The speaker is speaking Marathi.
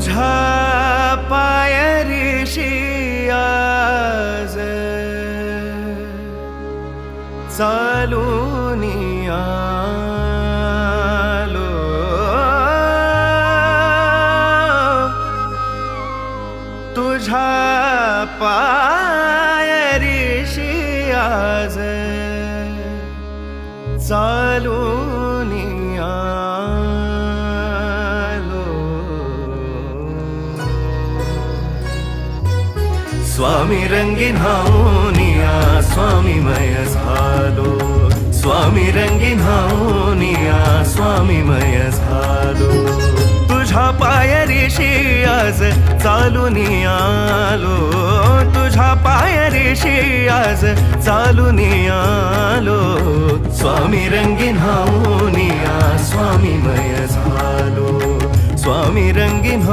तुझ्या पायरीशी आज चालून आलो, तुझ्या पायरीशी आज चालून आलो. स्वामी रंगीन हाऊनिया स्वामीमय झालो, स्वामी रंगीन हाऊनिया स्वामीमय झालो. तुझ्या पायरीशी आज चालून आलो, तुझ्या पायरीशी आज चालून आलो. स्वामी रंगीन हाऊनिया स्वामीमय झालो, स्वामी रंगीन